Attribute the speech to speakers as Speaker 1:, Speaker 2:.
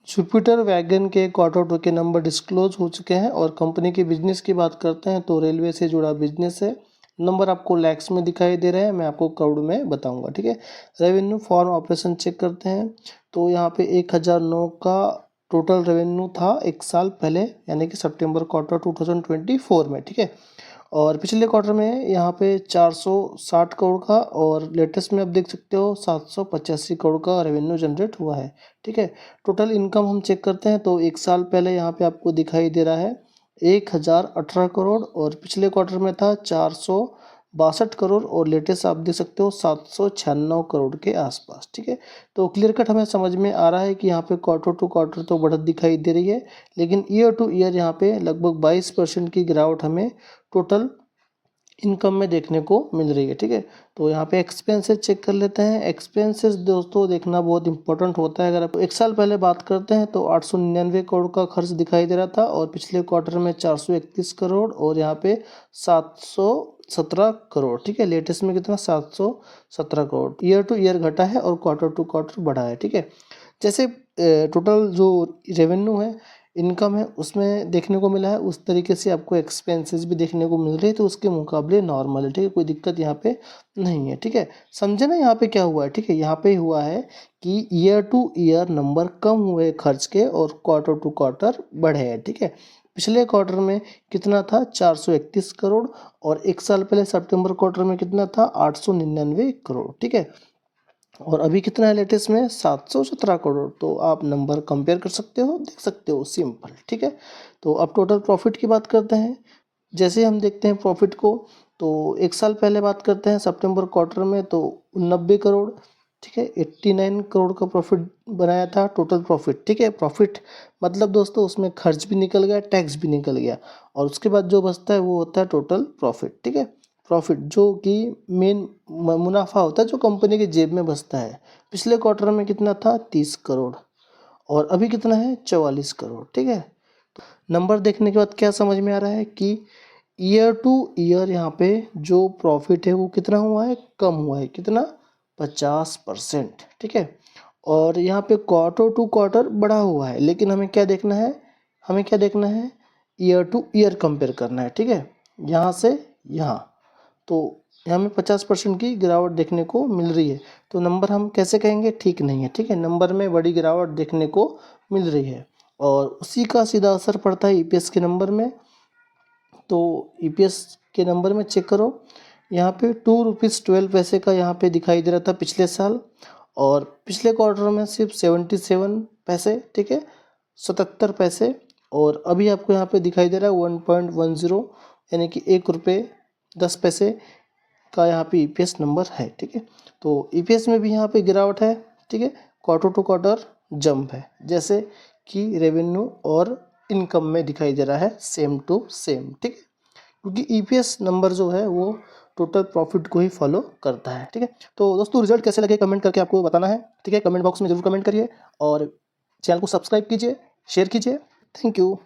Speaker 1: Jupiter wagon के quarter to के number disclose हो चुके हैं और कंपनी के बिजनेस की बात करते हैं तो रेलवे से जुड़ा बिजनेस है। नंबर आपको लैक्स में दिखाई दे रहे हैं, मैं आपको करोड़ में बताऊंगा, ठीक है। रेवेन्यू फॉर्म ऑपरेशन चेक करते हैं तो यहाँ पे 1009 का टोटल रेवेन्यू था एक साल पहले, यानी कि सितंबर क्वार्टर 2024 में, ठीक है। और पिछले क्वार्टर में यहाँ पे 460 करोड़ का और लेटेस्ट में आप देख सकते हो 785 करोड़ का रेवेन्यू जनरेट हुआ है, ठीक है। टोटल इनकम हम चेक करते हैं तो एक साल पहले यहाँ पे आपको दिखाई दे रहा है 1018 करोड़ और पिछले क्वार्टर में था 462 करोड़ और लेटेस्ट आप देख सकते हो 796 करोड़ के आसपास, ठीक है। तो क्लियर कट हमें समझ में आ रहा है कि यहाँ पे क्वार्टर टू क्वार्टर तो बढ़त दिखाई दे रही है, लेकिन ईयर टू ईयर यहाँ पे लगभग 22% की गिरावट हमें टोटल इनकम में देखने को मिल रही है, ठीक है। तो यहाँ पे एक्सपेंसेस चेक कर लेते हैं। एक्सपेंसेस दोस्तों देखना बहुत इंपॉर्टेंट होता है। अगर आप एक साल पहले बात करते हैं तो 899 करोड़ का खर्च दिखाई दे रहा था और पिछले क्वार्टर में 431 करोड़ और यहाँ पे 717 करोड़, ठीक है। लेटेस्ट में कितना 717 करोड़। ईयर टू ईयर घटा है और क्वार्टर टू क्वार्टर बढ़ा है, ठीक है। जैसे टोटल जो रेवेन्यू है, इनकम है, उसमें देखने को मिला है उस तरीके से आपको एक्सपेंसेस भी देखने को मिल रहे हैं, तो उसके मुकाबले नॉर्मल है, ठीक है। कोई दिक्कत यहाँ पे नहीं है, ठीक है। समझे ना यहाँ पे क्या हुआ है, ठीक है। यहाँ पे हुआ है कि ईयर टू ईयर नंबर कम हुए खर्च के और क्वार्टर टू क्वार्टर बढ़े हैं, ठीक है। पिछले क्वार्टर में कितना था 431 करोड़ और एक साल पहले सितंबर क्वार्टर में कितना था 899 करोड़, ठीक है। और अभी कितना है लेटेस्ट में 717 करोड़। तो आप नंबर कंपेयर कर सकते हो, देख सकते हो, सिंपल, ठीक है। तो अब टोटल प्रॉफिट की बात करते हैं। जैसे हम देखते हैं प्रॉफिट को तो एक साल पहले बात करते हैं सितंबर क्वार्टर में तो 90 करोड़, ठीक है। 89 करोड़ का प्रॉफिट बनाया था टोटल प्रॉफिट, ठीक है। प्रॉफिट मतलब दोस्तों उसमें खर्च भी निकल गया, टैक्स भी निकल गया और उसके बाद जो बचता है वो होता है टोटल प्रॉफिट, ठीक है। प्रॉफिट जो कि मेन मुनाफा होता है जो कंपनी के जेब में बचता है। पिछले क्वार्टर में कितना था 30 करोड़ और अभी कितना है 44 करोड़, ठीक है। नंबर देखने के बाद क्या समझ में आ रहा है कि ईयर टू ईयर यहाँ पे जो प्रॉफिट है वो कितना हुआ है, कम हुआ है, कितना 50%, ठीक है। और यहाँ पे क्वार्टर टू क्वार्टर बढ़ा हुआ है, लेकिन हमें क्या देखना है, हमें क्या देखना है, ईयर टू ईयर कंपेयर करना है, ठीक है। यहाँ से यहाँ तो यहाँ में 50% की गिरावट देखने को मिल रही है, तो नंबर हम कैसे कहेंगे, ठीक नहीं है, ठीक है। नंबर में बड़ी गिरावट देखने को मिल रही है और उसी का सीधा असर पड़ता है ईपीएस के नंबर में। तो ईपीएस के नंबर में चेक करो, यहाँ पे 2 रुपीज़ 12 पैसे का यहाँ पे दिखाई दे रहा था पिछले साल और पिछले क्वार्टर में सिर्फ 77 पैसे, ठीक है, 77 पैसे। और अभी आपको यहाँ पे दिखाई दे रहा है 1.10 यानी कि 1 रुपये 10 पैसे का यहाँ पे ईपीएस नंबर है, ठीक है। तो ईपीएस में भी यहाँ पे गिरावट है, ठीक है। क्वार्टर टू क्वार्टर जंप है, जैसे कि रेवेन्यू और इनकम में दिखाई दे रहा है सेम टू सेम, ठीक है। क्योंकि ईपीएस नंबर जो है वो टोटल प्रॉफिट को ही फॉलो करता है, ठीक है। तो दोस्तों रिजल्ट कैसे लगे कमेंट करके आपको बताना है, ठीक है। कमेंट बॉक्स में जरूर कमेंट करिए और चैनल को सब्सक्राइब कीजिए, शेयर कीजिए। Thank you.